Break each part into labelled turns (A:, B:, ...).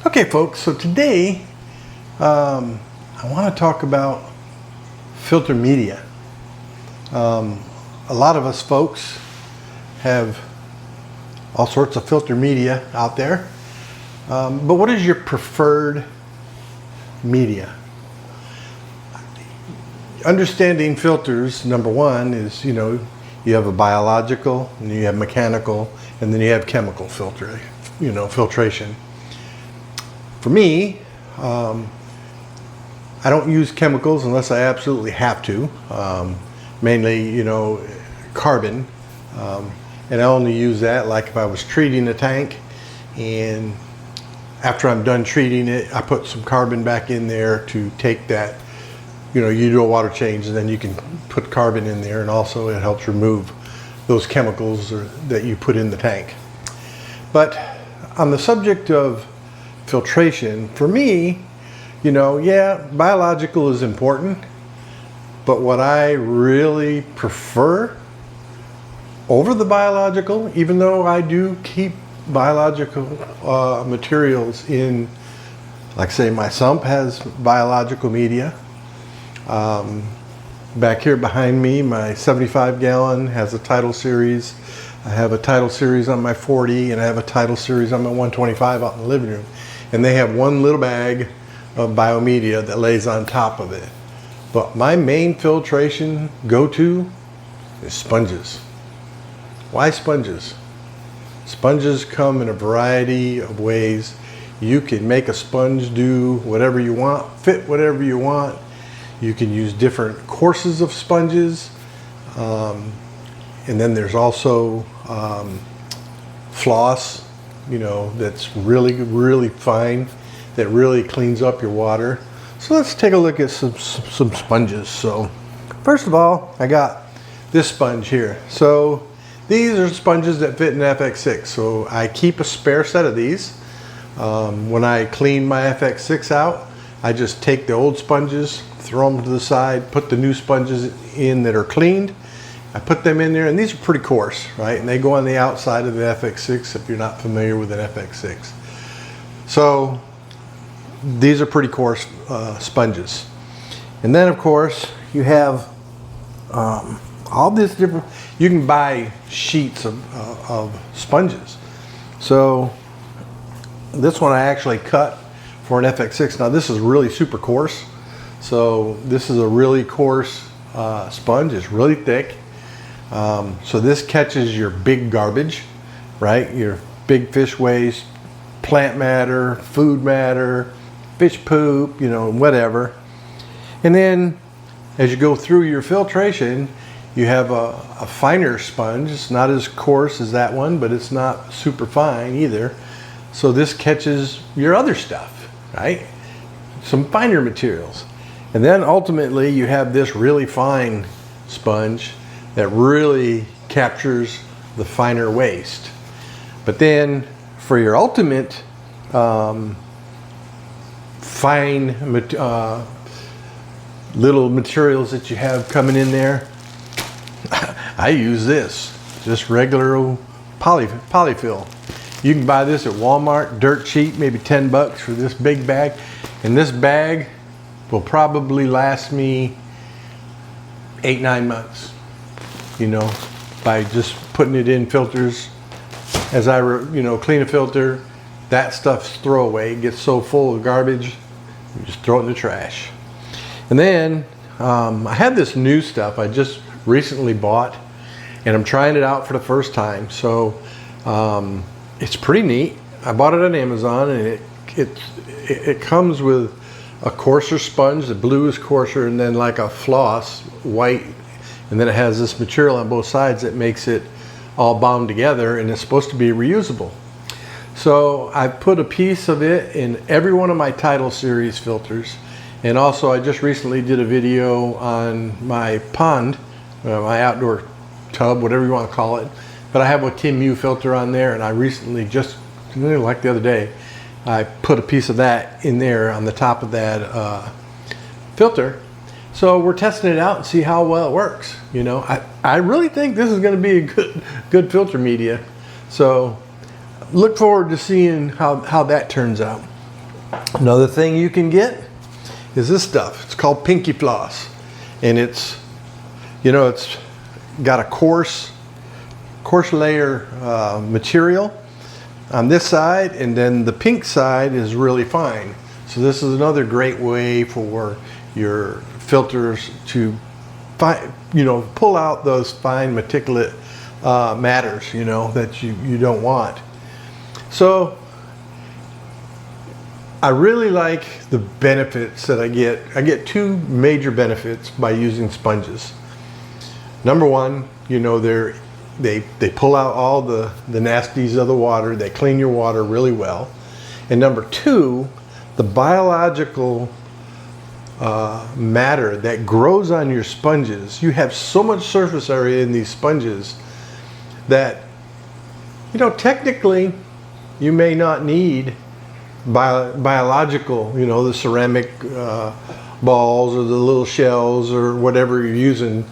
A: Okay, folks, so today I want to talk about filter media. A lot of us folks have all sorts of filter media out there, but what is your preferred media? Understanding filters, number one, is you have a biological, and you have mechanical, and then you have chemical filtration. For me, I don't use chemicals unless I absolutely have to. Mainly, carbon, and I only use that like if I was treating a tank, and after I'm done treating it, I put some carbon back in there to take that. You do a water change, and then you can put carbon in there, and also it helps remove those chemicals that you put in the tank. But on the subject of filtration, for me, biological is important, but what I really prefer over the biological, even though I do keep biological materials in, like say my sump has biological media. Back here behind me, my 75 gallon has a Tidal Series. I have a Tidal Series on my 40, and I have a Tidal Series on my 125 out in the living room. And they have one little bag of biomedia that lays on top of it. But my main filtration go-to is sponges. Why sponges? Sponges come in a variety of ways. You can make a sponge do whatever you want, fit whatever you want. You can use different courses of sponges. And then there's also floss, that's really, really fine, that really cleans up your water. So let's take a look at some sponges. So first of all, I got this sponge here. So these are sponges that fit in FX6. So I keep a spare set of these. When I clean my FX6 out, I just take the old sponges, throw them to the side, put the new sponges in that are cleaned. I put them in there, and these are pretty coarse, right? And they go on the outside of the FX6 if you're not familiar with an FX6. So these are pretty coarse sponges. And then of course you have all this different, you can buy sheets of sponges. So this one I actually cut for an FX6. Now this is really super coarse. So this is a really coarse sponge. It's really thick. So this catches your big garbage, right? Your big fish waste, plant matter, food matter, fish poop, whatever. And then as you go through your filtration, you have a finer sponge. It's not as coarse as that one, but it's not super fine either. So this catches your other stuff, right? Some finer materials. And then ultimately you have this really fine sponge that really captures the finer waste. But then for your ultimate fine little materials that you have coming in there, I use this, just regular old polyfill. You can buy this at Walmart, dirt cheap, maybe 10 bucks for this big bag. And this bag will probably last me 8-9 months, by just putting it in filters. As I clean a filter, that stuff's throwaway. It gets so full of garbage, you just throw it in the trash. And then I have this new stuff I just recently bought, and I'm trying it out for the first time. So it's pretty neat. I bought it on Amazon, and it comes with a coarser sponge. The blue is coarser, and then like a floss, white, and then it has this material on both sides that makes it all bound together, and it's supposed to be reusable. So I put a piece of it in every one of my Tidal Series filters. And also I just recently did a video on my pond, my outdoor tub, whatever you want to call it. But I have a TIMU filter on there, and I recently, just like the other day, I put a piece of that in there on the top of that filter. So we're testing it out and see how well it works. I really think this is going to be a good filter media. So look forward to seeing how that turns out. Another thing you can get is this stuff. It's called Pinky Floss, and it's, you know, it's got a coarse layer material on this side, and then the pink side is really fine. So this is another great way for your filters to pull out those fine particulate matters, that you don't want. So I really like the benefits that I get. I get two major benefits by using sponges. Number one, they pull out all the nasties of the water. They clean your water really well. And number two, the biological matter that grows on your sponges. You have so much surface area in these sponges that, technically you may not need biological, the ceramic balls or the little shells or whatever you're using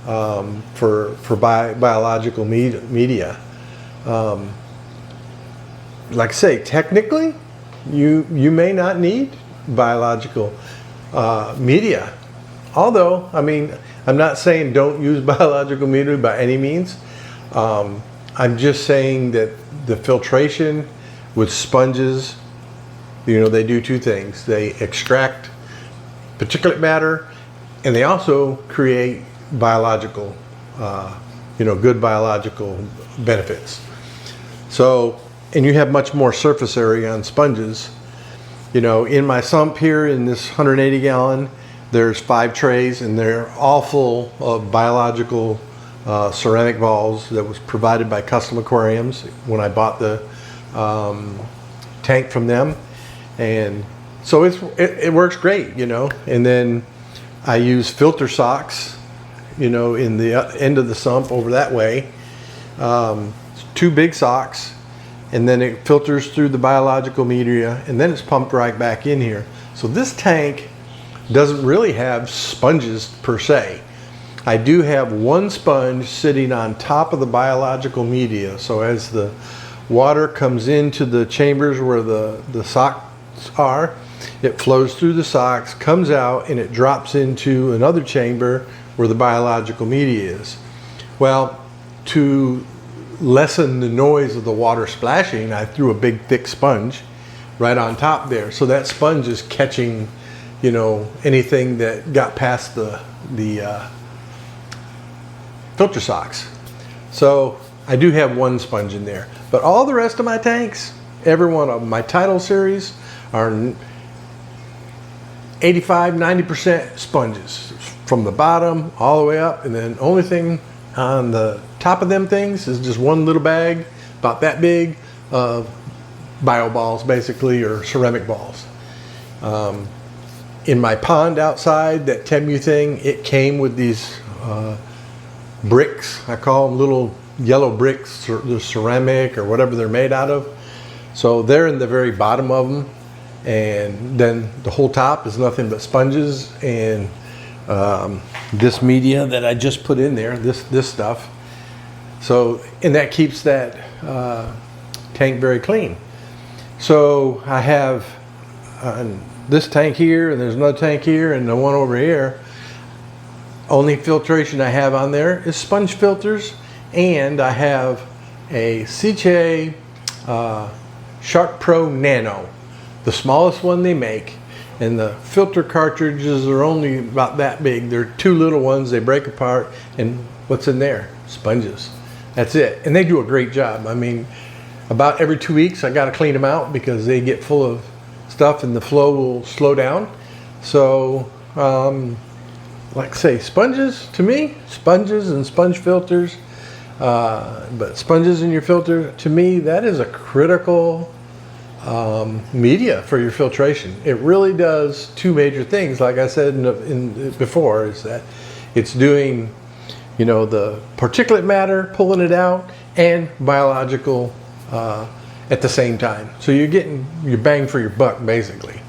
A: for biological media. Like I say, technically, you may not need biological media. Although, I'm not saying don't use biological media by any means. I'm just saying that the filtration with sponges, they do two things. They extract particulate matter, and they also create biological, good biological benefits. So, and you have much more surface area on sponges. In my sump here, in this 180 gallon, there's 5 trays, and they're all full of biological ceramic balls that was provided by Custom Aquariums when I bought the tank from them. And so it works great, and then I use filter socks, in the end of the sump over that way, 2 big socks, and then it filters through the biological media, and then it's pumped right back in here. So this tank doesn't really have sponges per se. I do have one sponge sitting on top of the biological media, so as the water comes into the chambers where the socks are, it flows through the socks, comes out, and it drops into another chamber where the biological media is. Well, to lessen the noise of the water splashing, I threw a big thick sponge right on top there. So that sponge is catching, anything that got past the filter socks. So I do have one sponge in there. But all the rest of my tanks, every one of them, my Tidal series, are 85–90% sponges from the bottom all the way up, and then only thing on the top of them things is just one little bag about that big of bio balls, basically, or ceramic balls. In my pond outside, that Temu thing, it came with these bricks. I call them little yellow bricks, or the ceramic or whatever they're made out of. So they're in the very bottom of them, and then the whole top is nothing but sponges and this media that I just put in there, this stuff. So, and that keeps that tank very clean. So I have this tank here, and there's another tank here, and the one over here. Only filtration I have on there is sponge filters, and I have a Sicce Shark Pro Nano, the smallest one they make. And the filter cartridges are only about that big. They're 2 little ones, they break apart, and what's in there? Sponges. That's it. And they do a great job. About every 2 weeks I gotta clean them out because they get full of stuff and the flow will slow down. So, like I say, sponges, to me, sponges and sponge filters, but sponges in your filter, to me, that is a critical media for your filtration. It really does 2 major things, like I said before, is that it's doing, the particulate matter, pulling it out, and biological at the same time. So you're getting your bang for your buck, basically.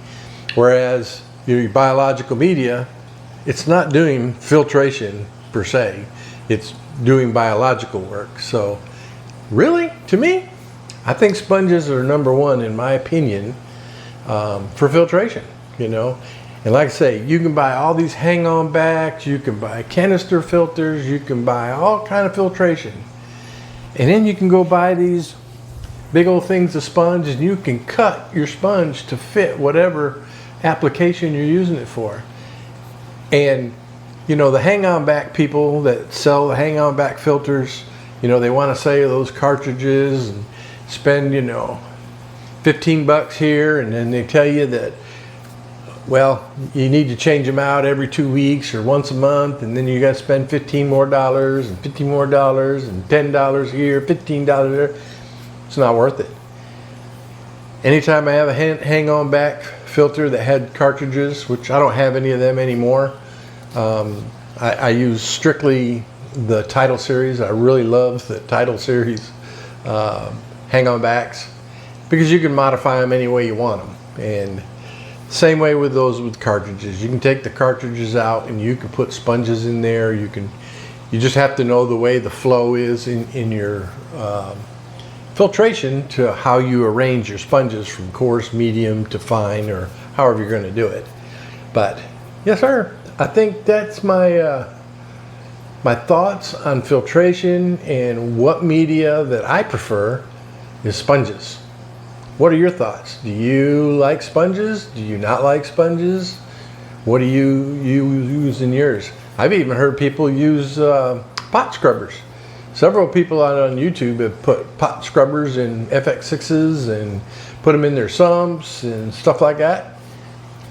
A: Whereas your biological media, it's not doing filtration per se, it's doing biological work. So really, to me, I think sponges are number 1 in my opinion for filtration, you know. And like I say, you can buy all these hang-on backs, you can buy canister filters, you can buy all kind of filtration. And then you can go buy these big old things of sponge, and you can cut your sponge to fit whatever application you're using it for. And you know, the hang-on back people that sell the hang-on back filters, you know, they want to sell those cartridges and spend, you know, 15 bucks here, and then they tell you that, well, you need to change them out every 2 weeks or once a month, and then you got to spend $15 more and $15 more and $10 here, $15 there. It's not worth it. Anytime I have a hang-on back filter that had cartridges, which I don't have any of them anymore, I use strictly the Title series. I really love the Title series hang-on backs because you can modify them any way you want them. And same way with those with cartridges. You can take the cartridges out and you can put sponges in there. You just have to know the way the flow is in your filtration to how you arrange your sponges from coarse, medium to fine, or however you're going to do it. But yes, sir. I think that's my my thoughts on filtration, and what media that I prefer is sponges. What are your thoughts? Do you like sponges? Do you not like sponges? What do you use in yours? I've even heard people use pot scrubbers. Several people out on YouTube have put pot scrubbers in FX6s and put them in their sumps and stuff like that.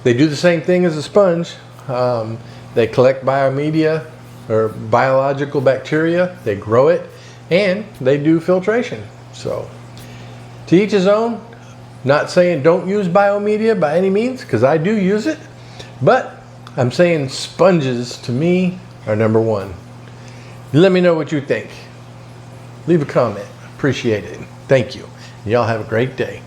A: They do the same thing as a sponge. They collect biomedia or biological bacteria, they grow it, and they do filtration. So to each his own. Not saying don't use biomedia by any means, because I do use it, but I'm saying sponges to me are number one. Let me know what you think. Leave a comment. Appreciate it. Thank you. Y'all have a great day.